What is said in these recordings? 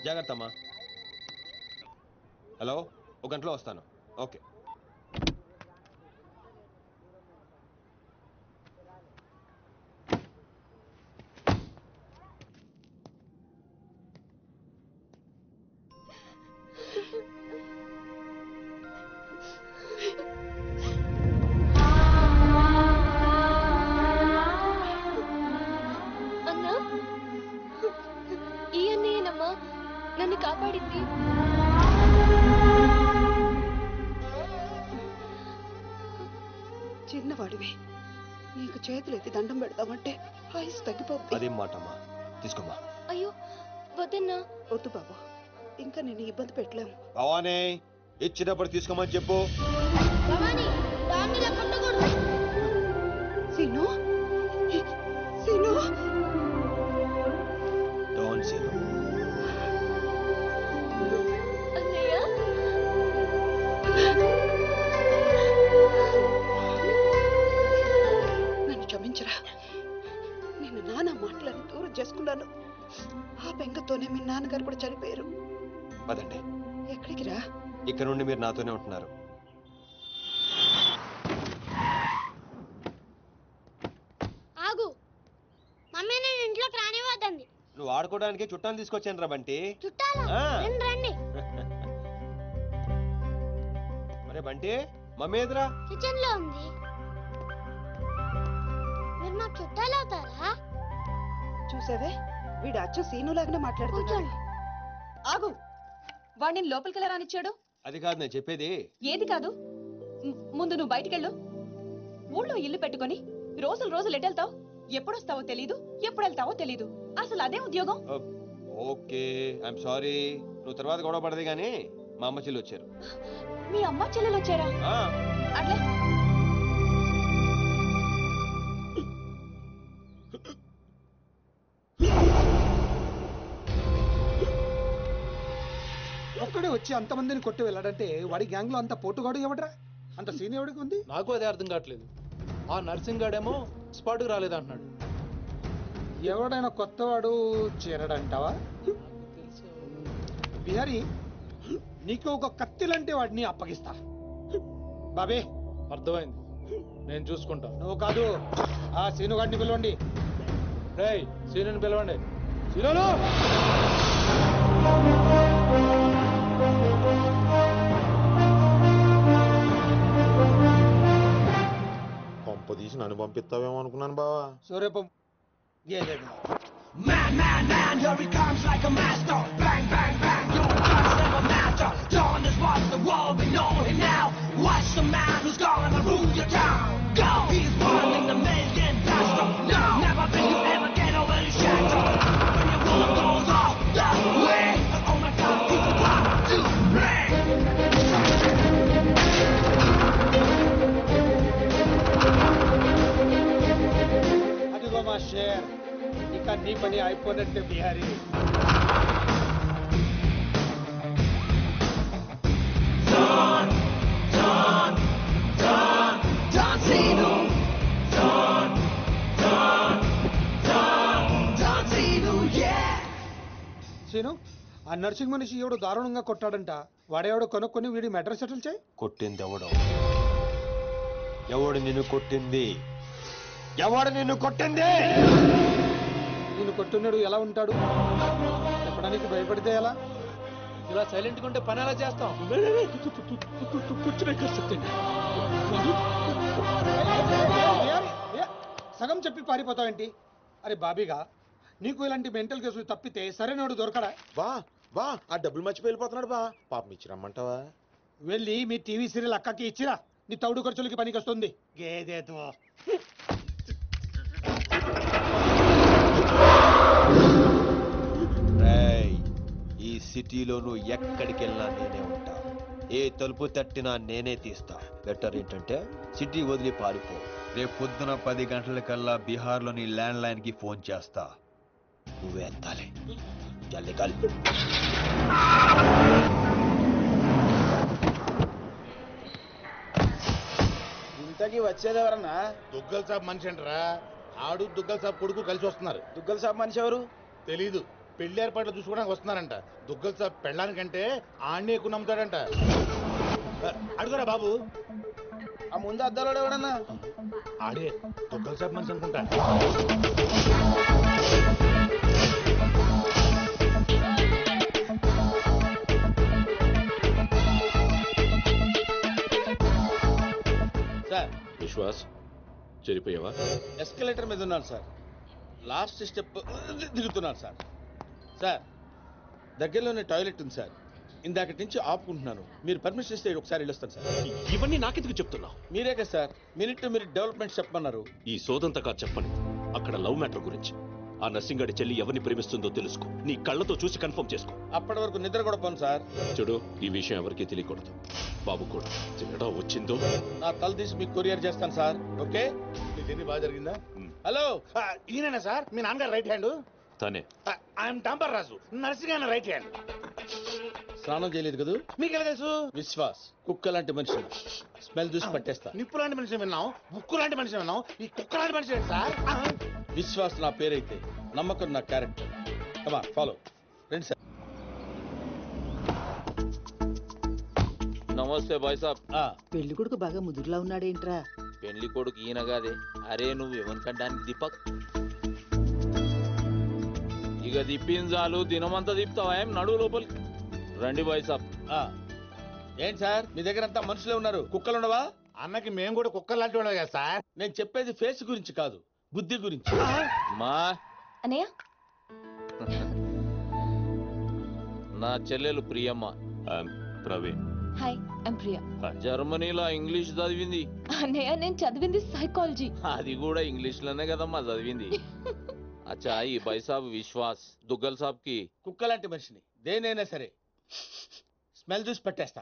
జాగ్రత్త అమ్మా. హలో, ఒక గంటలో వస్తాను. ఓకే. అన్నా, ఈ అన్నయ్యనమ్మా నన్ను కాపాడింది. చిన్నవాడివి, నీకు చేతులెత్తి దండం పెడతామంటే ఆయుస్ తగ్గిపోద్ది. అదేం మాటమ్మా, తీసుకోమ్మా. అయ్యో వద్దన్నా. వద్దు బాబు, ఇంకా నిన్ను ఇబ్బంది పెట్టలేము. భవానీ, ఇచ్చినప్పుడు తీసుకోమని చెప్పు. సీను, సీను, డోంట్ సీను. అన్నయ్య, నన్ను క్షమించరా. నిన్ను నాన్న మాటలని దూరం చేసుకున్నాను. ఆ బెంగతోనే మీ నాన్నగారు కూడా చనిపోయారు. పదండి. ఎక్కడికి రా? ఇక్కడ నుండి మీరు నాతోనే ఉంటున్నారు. ఆగు. మమ్మీ నేను ఇంట్లోకి రానివ్వద్దండి. నువ్వు ఆడుకోవడానికి చుట్టాలు తీసుకొచ్చాను రా బంటి. చుట్టాలా? రండి రండి. మరే బంటి, మమ్మీ ఎదురా? కిచెన్ లో ఉంది. మీరు మాకు చుట్టాలు అవుతారా? చూసావే, వీడు అచ్చు సీను లాగానే మాట్లాడుతున్నాడు. ఆగు, వాడిని లోపలికి ఎలా రానిచ్చాడు? అది కాదు నేను చెప్పేది. ఏది కాదు? ముందు నువ్వు బయటికెళ్ళు. ఊళ్ళో ఇల్లు పెట్టుకొని రోజులు రోజులు ఎటెళ్తావు? ఎప్పుడొస్తావో తెలీదు, ఎప్పుడు వెళ్తావో తెలీదు. అసలు అదే ఉద్యోగం. Okay, I'm sorry. నువ్వు తర్వాత గొడవ పడదు కానీ మా అమ్మ చెల్లి వచ్చారు. మీ అమ్మ చెల్లెలు వచ్చారా? అట్లే ఒక్కడే వచ్చి అంతమందిని కొట్టి వెళ్ళాడంటే వాడి గ్యాంగ్ లో అంత పోటుగాడు ఎవడరా? అంత సీన్ ఎవడికి ఉంది? నాకు అదే అర్థం కావట్లేదు. ఆ నర్సింగ్ గాడేమో స్పాట్కి రాలేదంటున్నాడు. ఎవడైనా కొత్తవాడు చేరడంటావా? బిహారీ, నీకు ఒక కత్తిలంటే వాడిని అప్పగిస్తా. బాబే, అర్థమైంది, నేను చూసుకుంటా. నువ్వు కాదు, ఆ సీనుగాడిని పిలవండి. రేయ్, సీనుని పిలవండి. సీనును పంప తీసి నన్ను పంపిస్తావేమో అనుకున్నాను బావా. సూర్యపం Man, man, man, here he comes like a master. Bang, bang, bang, your guns never matter. Dawn is what the world, we know him now. Watch the man who's gonna rule your town. Go! He's burning the million faster. No! Never will you ever get over his shadow. When your world goes off the way, oh my God, he's about to break. అదిగో మా share, ఇక నీ పని అయిపోయినట్టే Bihari. Scene, ఆ nursing మనిషి ఎవడు దారుణంగా కొట్టాడంట. వాడేవాడు కొనుక్కొని వీడి మెటర్ సెటిల్ చేయి. కొట్టింది ఎవడు? ఎవడు నిన్ను కొట్టింది? ఎవడు నిన్ను కొట్టింది? నిన్ను కొట్టున్నాడు ఎలా ఉంటాడు చెప్పడానికి భయపడితే ఎలా? ఇలా సైలెంట్గా ఉంటే పని ఎలా చేస్తాం? సగం చెప్పి పారిపోతావేంటి? అరే బాబీగా, నీకు ఇలాంటి మెంటల్ కేసులు తప్పితే సరైనోడు దొరకడా? బా బా, ఆ డబ్బులు మర్చిపోయి వెళ్ళిపోతున్నాడు బా. పాపం ఇచ్చిరమ్మంటావా? వెళ్ళి మీ టీవీ సీరియల్ అక్కకి ఇచ్చిరా, నీ తౌడు ఖర్చులకి పనికి వస్తుంది. గేదేతో ఈ సిటీలో నువ్వు ఎక్కడికి వెళ్ళినా నేనే ఉంటా. ఏ తలుపు తట్టినా నేనే తీస్తా. బెటర్ ఏంటంటే సిటీ వదిలి పారిపో. రేపు పొద్దున 10 గంటలకల్లా బీహార్లోని ల్యాండ్ లైన్ కి ఫోన్ చేస్తా. నువ్వే ఎత్తాలి. జల్ది కల్. ఇంతకీ వచ్చేది ఎవరన్నా? దుగ్గల్ సాబ్ మనిషి అంటారా? ఆడు దుగ్గల్ సాబ్ కొడుకు కలిసి వస్తున్నారు. దుగ్గల్ సాబ్ మనిషి ఎవరు? తెలీదు. పెళ్లి ఏర్పాట్లు చూసుకోవడానికి వస్తున్నారంట. దుగ్గల సాబ్ పెళ్ళానికంటే ఆడిని ఎక్కువ నమ్ముతాడంట. అడుగురా బాబు. ఆ ముందు అద్దాలో ఎవడన్నా ఆడే దుగ్గల సాబ్ మనిషి అనుకుంటా. సార్ విశ్వాస్ చెరిపోయావా? ఎస్కలేటర్ మీద ఉన్నాను సార్. లాస్ట్ స్టెప్ దిగుతున్నాను సార్. సార్ దగ్గరలోనే టాయిలెట్ ఉంది సార్. ఇందాకటి నుంచి ఆపుకుంటున్నాను. మీరు పర్మిషన్ ఇస్తే ఒకసారి వెళ్ళొస్తాను సార్. ఇవన్నీ నాకెందుకు చెప్తున్నావు? మీరే కదా sir minute to minute development చెప్పమన్నారు. ఈ సోదంతా కాదు చెప్పండి. అక్కడ లవ్ మ్యాటర్ గురించి. ఆ నర్సింగాడి చెల్లి ఎవరిని ప్రేమిస్తుందో తెలుసుకో. నీ కళ్ళతో చూసి కన్ఫర్మ్ చేసుకో. అప్పటి వరకు నిద్ర కూడా పోను సార్. చూడు, ఈ విషయం ఎవరికీ తెలియకూడదు. బాబు కూడా తేడా వచ్చిందో నా తల తీసి మీకు కొరియర్ చేస్తాను సార్. ఓకే? నీకు బాగా జరిగిందా? హలో, ఈయనేనా సార్ మీ నాన్నగారు రైట్ హ్యాండ్? తనే. I'm tamper Raju, nursing right hand. స్నానం చేయలేదు కదా? మీకు ఎలా తెలుసు? విశ్వాస్ కుక్క లాంటి మనిషి. స్మెల్ చూసి పట్టేస్తా. నిప్పు లాంటి మనిషి విన్నాం, బుక్కు లాంటి మనిషి విన్నాం, ఈ కుక్క లాంటి మనిషి ఏంటి సార్? విశ్వాస్ నా పేరైతే నమ్మకం నా క్యారెక్టర్. కమా ఫాలో. రండి సార్. నమస్తే బాయ్ సాబ్. పెళ్లి కొడుకు బాగా ముదురులా ఉన్నాడేంట్రా? పెళ్లి కొడుకు ఈయనగాదే. అరే నువ్వు ఎవరికంటానికి దీపక్? ఇక దిప్పించాలు దినమంతా దిప్పుతావా? ఏం నడువు లోపలికి రండి బాయ్ సాబ్. ఏంటి సార్ మీ దగ్గర అంతా మనుషులే ఉన్నారు, కుక్కలు ఉండవా? అన్నకి మేము కూడా కుక్కలు లాంటి వాళ్ళం కదా సార్. నేను చెప్పేది ఫేస్ గురించి కాదు, బుద్ధి గురించి. మా అన్నయ్య నా చెల్లెలు ప్రియమ్మ. ప్రవీణ్. Hi, I'm Priya. జర్మనీలో ఇంగ్లీష్ చదివింది. అన్నయ్య నేను చదివింది సైకాలజీ. అది కూడా ఇంగ్లీష్ లోనే కదమ్మా చదివింది. అచ్చా ఈ బాయ్ సాబ్ విశ్వాస్ దుగ్గల్ సాబ్ కి కుక్క లాంటి మనిషిని. దేనైనా సరే స్మెల్ చూసి పట్టేస్తా.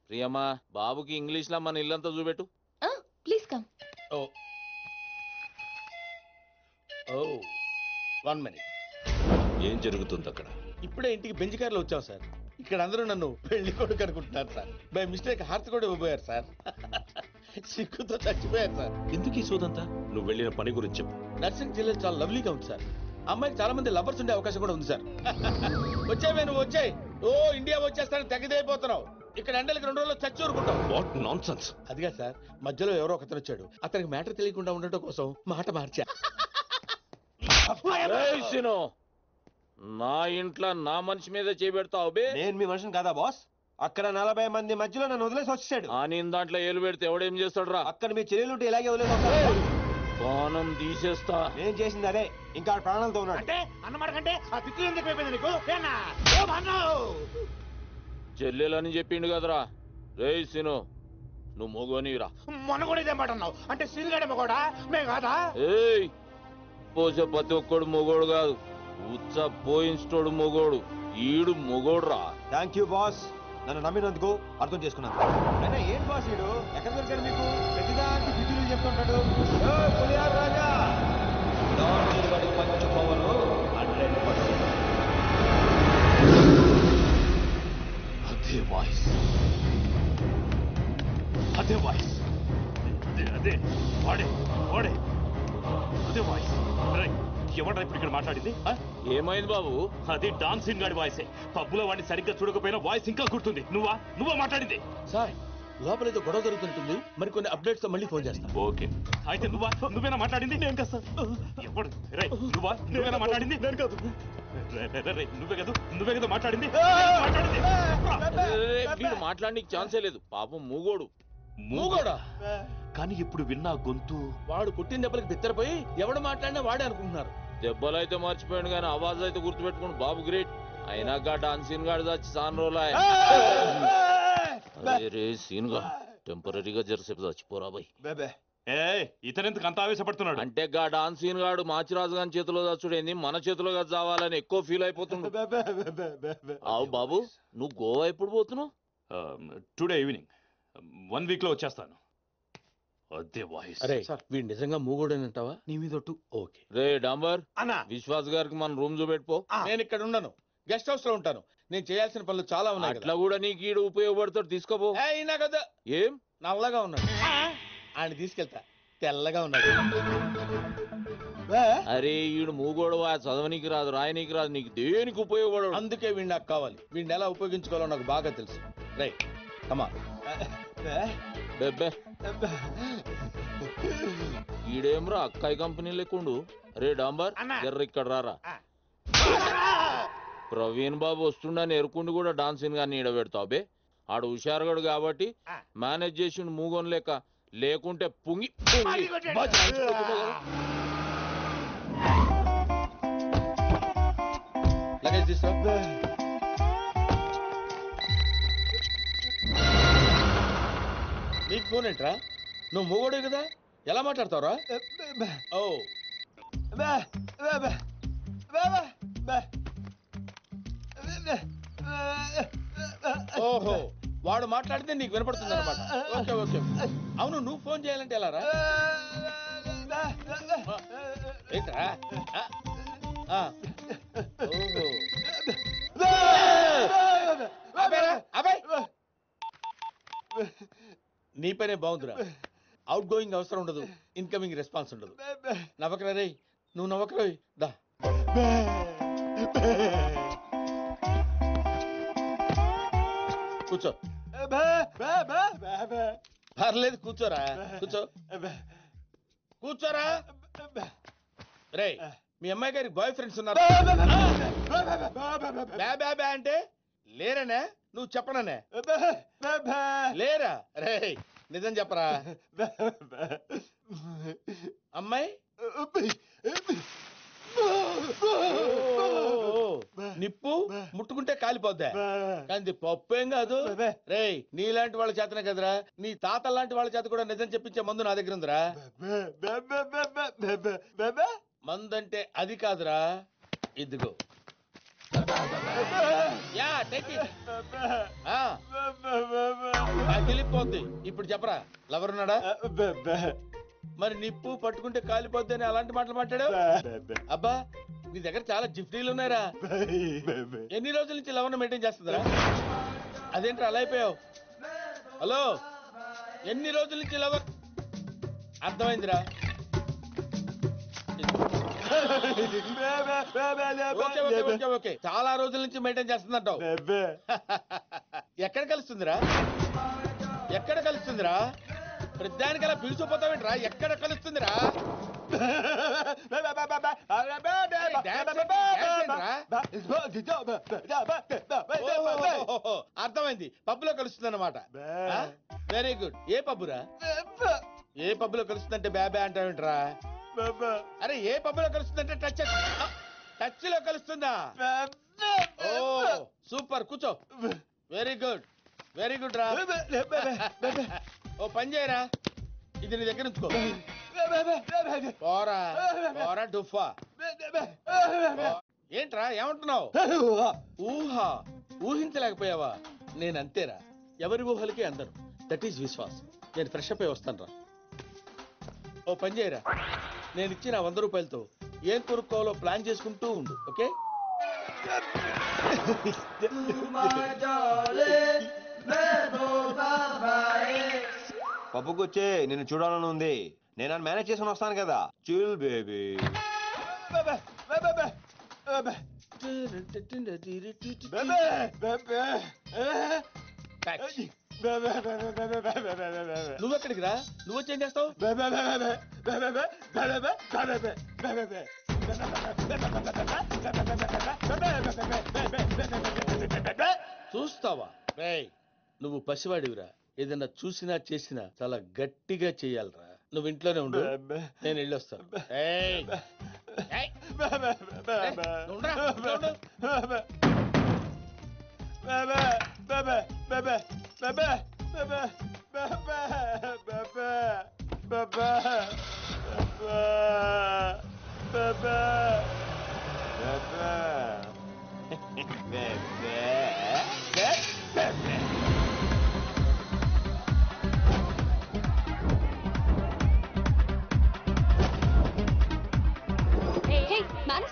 ప్రియమ్మా బాబుకి ఇంగ్లీష్ లో మన ఇల్లంతా చూపెట్టు. Please come. ఓ ఓ 1 minute. ఏం జరుగుతుంది అక్కడ? ఇప్పుడే ఇంటికి బెంచ్ కార్లో వచ్చాం సార్. ఇక్కడ అందరూ నన్ను పెళ్లి కొడుకు అనుకుంటున్నారు సార్. బై మిస్టేక్ హార్ట్ కూడా ఇవ్వబోయారు సార్. సిక్కుతో చచ్చిపోయారు సార్. ఎందుకు ఈ సోదంతా? నువ్వు వెళ్ళిన పని గురించి చెప్పు. నర్సింగ్ జిల్లా చాలా లవ్లీగా ఉంది సార్. అమ్మాయికి చాలా మంది లవర్స్ ఉండే అవకాశం కూడా ఉంది సార్. వచ్చాయి నువ్వు వచ్చాయి. ఓ ఇండియా వచ్చేస్తానని తెగదైపోతున్నావు. ఇక్కడ ఎండలకి 2 రోజుల్లో చచ్చి ఊరుకుంటావు. What nonsense. అదిగా సార్ మధ్యలో ఎవరో ఒకతను వచ్చాడు. అతనికి మ్యాటర్ తెలియకుండా ఉండటం కోసం మాట మార్చా. నా ఇంట్లో నా మనిషి మీద చేపెడతావు బే. నేను మీ మనిషిని కాదా బాస్? అక్కడ 40 మంది మధ్యలో నన్ను వదిలేసి వచ్చాడు. నేను దాంట్లో ఏలు పెడితే ఎవడేం చేస్తాడు రా? అక్కడ మీ చెల్లెలుంటే ఇలాగే వదిలేసి ప్రాణం తీసేస్తా. నేను చేసింది అదే, ఇంకా ప్రాణాలతో ఉన్నాడు. అంటే అన్నమాట కంటే ఆ దిక్కులు ఎందుకు అయిపోయింది నీకు? చెల్లెలని చెప్పిండు కదరా. రేయ్ సిను నువ్వు మొగోనిరా. మొన్న కూడా ఇదే మాట అన్నావు. అంటే సిరిగాడే మొగోడా మేము కాదా? ఏయ్ పోసే ప్రతి ఒక్కడు మొగోడు కాదు, ఉచ్చ పోయించోడు మొగోడు. ఈడు మొగోడు రా. థ్యాంక్ యూ బాస్, నన్ను నమ్మినందుకు, అర్థం చేసుకున్నాను. అయినా ఏం బాస్ వీడు? ఎక్కడ దొరికాడు మీకు? ప్రతిదానికి బిజీలు చెప్తుంటాడు. రాజా పంచు పవను 100%. అదే వాయిస్, అదే వాయిస్, అదే వాడే వాడే అదే వాయిస్. ఎవడా ఇప్పుడు ఇక్కడ మాట్లాడింది? ఏమైంది బాబు? అది డాన్సింగ్ గాడి వాయిసే. పబ్బులో వాడిని సరిగ్గా చూడకపోయినా వాయిస్ ఇంకా గుర్తుంది. నువ్వా మాట్లాడింది? సార్ లోపల ఏదో గొడవ జరుగుతున్నట్టుంది. మరి కొన్ని అప్డేట్స్ తో మళ్ళీ ఫోన్ చేస్తా. ఓకే అయితే నువ్వేనా మాట్లాడింది? నేను కదా సార్. ఎవడు? నువ్వేనా మాట్లాడింది? నేను కాదు. నువ్వే కదా మాట్లాడింది. వీడు మాట్లాడడానికి ఛాన్సే లేదు. పాపం మూగోడు. మూగోడా? కానీ ఇప్పుడు విన్నా గొంతు. వాడు కొట్టిన దెబ్బలకి బిత్తరపోయి ఎవడు మాట్లాడినా వాడే అనుకుంటున్నారు. దెబ్బలైతే మర్చిపోయాడు కానీ ఆవాజ్ అయితే గుర్తుపెట్టుకుని బాబు గ్రేట్. అయినాక డాన్సీన్ గాడు చచ్చి సాన్ రోజులు. రే సీన్ గా టెంపరీగా జరసేపు చచ్చిపోరా బాయ్. ఇతనెందుకు అంత ఆవేశపడుతున్నాడు? అంటే గా డాన్సీన్ గాడు మాచిరాజు గారి చేతిలో చచ్చుడేంది, మన చేతిలో చావాలని ఎక్కువ ఫీల్ అయిపోతుండు. అవు బాబు నువ్వు గోవా ఎప్పుడు పోతున్నావు? Today evening. 1 week లో వచ్చేస్తాను. అదే వాయిస్. అరే వీడు నిజంగా మూగోడేనంటావా? నీ మీద ఒట్టు. ఓకే రే డాంబర్ అన్నా విశ్వాస్ గారికి మన రూమ్ చూపెట్టుకో. నేను ఇక్కడ ఉండను, గెస్ట్ హౌస్ లో ఉంటాను. నేను చేయాల్సిన పనులు చాలా ఉన్నాయి. అట్లా కూడా నీకు ఈడు ఉపయోగపడతాడు, తీసుకోపో. అయినా కదా ఏం నల్లగా ఉన్నాడు, ఆయన తీసుకెళ్తా. తెల్లగా ఉన్నాడు. అరే ఈడు మూగోడు చదవనీకి రాదు రాయనీకి రాదు నీకు దేనికి ఉపయోగపడు. అందుకే వీడిని నాకు కావాలి. వీడిని ఎలా ఉపయోగించుకోవాలో నాకు బాగా తెలుసు. రైట్ కమా బెబ్బే ఈడేమ్రా అక్కాయి కంపెనీ లేకుండు. రే డాంబర్ జర్ర ఇక్కడ రారా. ప్రవీణ్ బాబు వస్తుండని ఎరుకుండి కూడా డాన్సింగ్ గాని ఈడబెడతావు బే. ఆడు హుషారుగాడు కాబట్టి మేనేజ్ చేసిండు మూగోని లేకుంటే పుంగి లగేజ్ తీసుకో. నీకు ఫోన్ ఏంట్రా? నువ్వు మూగోడే కదా, ఎలా మాట్లాడతావురా? ఓ ఓహో వాడు మాట్లాడితే నీకు వినపడుతుంది అనమాట. Okay okay. అవును నువ్వు ఫోన్ చేయాలంటే ఎలా రా? ఏంట్రా? ఓహో నీ పనే బాగుందిరా. అవుట్ గోయింగ్ అవసరం ఉండదు, ఇన్కమింగ్ రెస్పాన్స్ ఉండదు. నవ్వకరా రే, నువ్వు నవ్వకరా. దా కూర్చో. పర్లేదు కూర్చోరా, కూర్చో కూర్చోరా. రే మీ అమ్మాయి గారికి బాయ్ ఫ్రెండ్స్ ఉన్నారు? బ్యా అంటే లేరనే? నువ్వు చెప్పననే? లేరా? రే నిజం చెప్పరా. అమ్మాయి నిప్పు ముట్టుకుంటే కాలిపోద్దా? కానీ పప్పు ఏం కాదు. రే నీలాంటి వాళ్ళ చేతనే కదరా, నీ తాత లాంటి వాళ్ళ చేత కూడా నిజం చెప్పించే మందు నా దగ్గర ఉందిరా. మందంటే అది కాదురా, ఇదిగో. Yeah take it. తెలిపోద్ది. ఇప్పుడు చెప్పరా, లవర్ ఉన్నాడా? మరి నిప్పు పట్టుకుంటే కాలిపోద్ది అని అలాంటి మాటలు మాట్లాడావు? అబ్బా నీ దగ్గర చాలా జిఫ్టీలు ఉన్నాయరా. ఎన్ని రోజుల నుంచి లవర్ మెయింటైన్ చేస్తుందిరా? అదేంట్రా అలా అయిపోయావు? హలో ఎన్ని రోజుల నుంచి లవర్? అర్థమైందిరా. ఓకే చాలా రోజుల నుంచి మెయింటైన్ చేస్తుందంటావు. ఎక్కడ కలుస్తుందిరా? ఎక్కడ కలుస్తుందిరా? ప్రతిదానికి అలా పిలిచిపోతావేంట్రా? ఎక్కడ కలుస్తుందిరా? అర్థమైంది, పబ్బులో కలుస్తుంది అన్నమాట. Very good. ఏ పబ్బురా? ఏ పబ్బులో కలుస్తుందంటే బ్యాబా అంటావేంట్రా? అరే ఏ పబ్బులో కలుస్తుందంటే టచ్ లో కలుస్తుందా? ఓ సూపర్, కూర్చో. వెరీ గుడ్ వెరీ గుడ్ రా. ఓ పని చేయరా, ఇది నీ దగ్గర ఉంచుకో. పోరా పోరా డుఫా. ఏంట్రా ఏమంటున్నావు? ఊహా ఊహించలేకపోయావా? నేను అంతేరా, ఎవరి ఊహలకి అందరు. That is Vishwas. నేను ఫ్రెష్ అప్ అయి వస్తాను రా. ఓ పని చేయరా, నేను ఇచ్చిన 100 రూపాయలతో ఏం కొనుక్కోవాలో ప్లాన్ చేసుకుంటూ ఉండు. ఓకే? పప్పుకొచ్చే నిన్ను చూడాలని ఉంది. నేను మేనేజ్ చేసుకుని వస్తాను కదా. Chill baby. నువ్వెక్కడికి రా? నువ్వు వచ్చేం చేస్తావు? చూస్తావా? నువ్వు పసివాడివిరా. ఏదన్నా చూసినా చేసినా చాలా గట్టిగా చెయ్యాలరా. నువ్వు ఇంట్లోనే ఉండు, నేను వెళ్ళొస్తాను.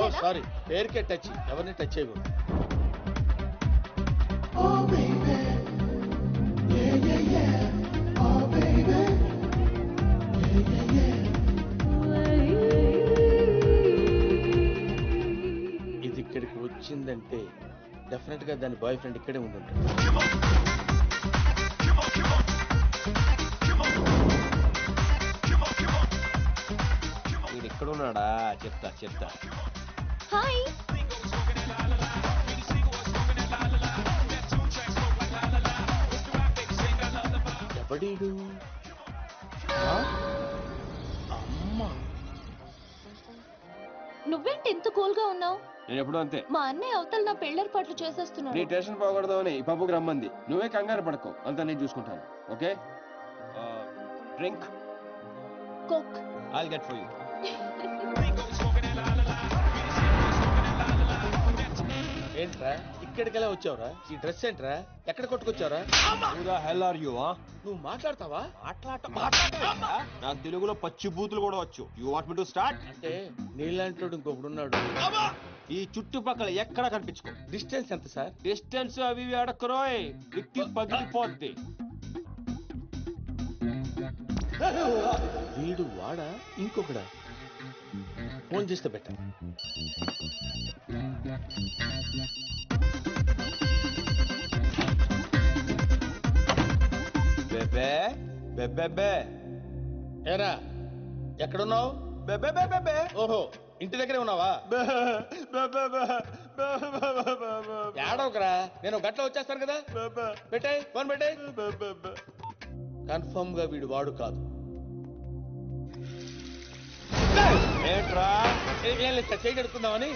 ఓ సారీ, పేరుకే టచ్, ఎవరిని టచ్ చేయకూడదు. అయితే డెఫినెట్ గా దాని బాయ్ ఫ్రెండ్ ఇక్కడే ఉండుంటాడు. వీడు ఎక్కడున్నాడా? చెప్తా. హాయ్. ఎవడీడు? అమ్మా, నువ్వేంటి ఇంత కూల్ గా ఉన్నావు? నేను ఎప్పుడు అంతే. మా అన్నయ్య అవతల నా పెళ్ళేర్పాట్లు చేసేస్తున్నాడు. నీ టెన్షన్ పోకూడదని ఈ పప్పుకి రమ్మంది. నువ్వే కంగారు పడుకో, అంతా నేను చూసుకుంటాను. Okay, drink coke. I'll get for you. ఏంట్రా ఇక్కడికెలా వచ్చావురా? ఈ డ్రెస్ ఏంట్రా? ఎక్కడ కొట్టుకొచ్చావురా? Who the hell are you, huh? నువ్వు మాట్లాడతావా? నాకు తెలుగులో పచ్చి బూతులు కూడా వచ్చు. You want me to start? అంటే నీలాంటి ఇంకొకడున్నాడు. ఈ చుట్టుపక్కల ఎక్కడ కనిపించుకో. డిస్టెన్స్ ఎంత సార్? డిస్టెన్స్ అవి ఇవి అడక్కరోయ్, విక్కి పగిలిపోద్ది. వీడు వాడా ఇంకొకడా? ఫోన్ చేస్తే బెటర్. బెబే బెబెబే ఏరా ఎక్కడున్నావు? ఓహో, ఇంటి దగ్గరే ఉన్నావా? ఏడవకరా, నేను గట్ల వచ్చేస్తాను కదా. పెట్టాయి ఫోన్, పెట్టాయి. కన్ఫర్మ్ గా వీడు వాడు కాదు. ఏంట్రా? ఏం లేదు సార్, చేయగలుగుతుందామని.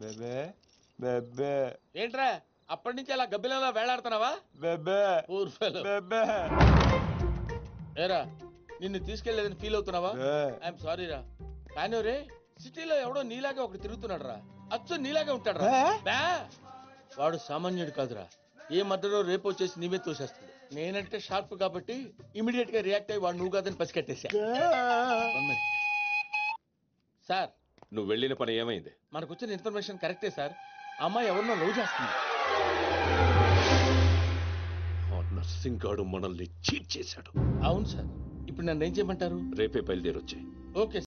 బెబే బెబే ఏంట్రా అప్పటి నుంచి అలా గబ్బిలంలా వేలాడుతున్నావా? బెబే బెబే. ఏరా నిన్ను తీసుకెళ్లేదని ఫీల్ అవుతున్నావా? ఐఎమ్ సారీ రా. కానీ రే, సిటీలో ఎవడో నీలాగే ఒకటి తిరుగుతున్నాడు రా. అచ్చు నీలాగే ఉంటాడు రా. వాడు సామాన్యుడు కాదురా. ఏ మధ్యలో రేపు వచ్చేసి నీవే తోసేస్తుంది. నేనంటే షార్ప్ కాబట్టి ఇమీడియట్ గా రియాక్ట్ అయ్యి వాడు నువ్వు కాదని పసికట్టేశా. సార్, నువ్వు వెళ్ళిన పని ఏమైంది? మనకు వచ్చిన ఇన్ఫర్మేషన్ కరెక్టే సార్. అమ్మాయి ఎవరినో లవ్ చేస్తుంది. ఆ నర్సింగ్ గాడు మనల్ని చీట్ చేశాడు. అవును సార్. ఇప్పుడు నన్ను ఏం చేయమంటారు? రేపే బయలుదేరొచ్చాయి. ఓకే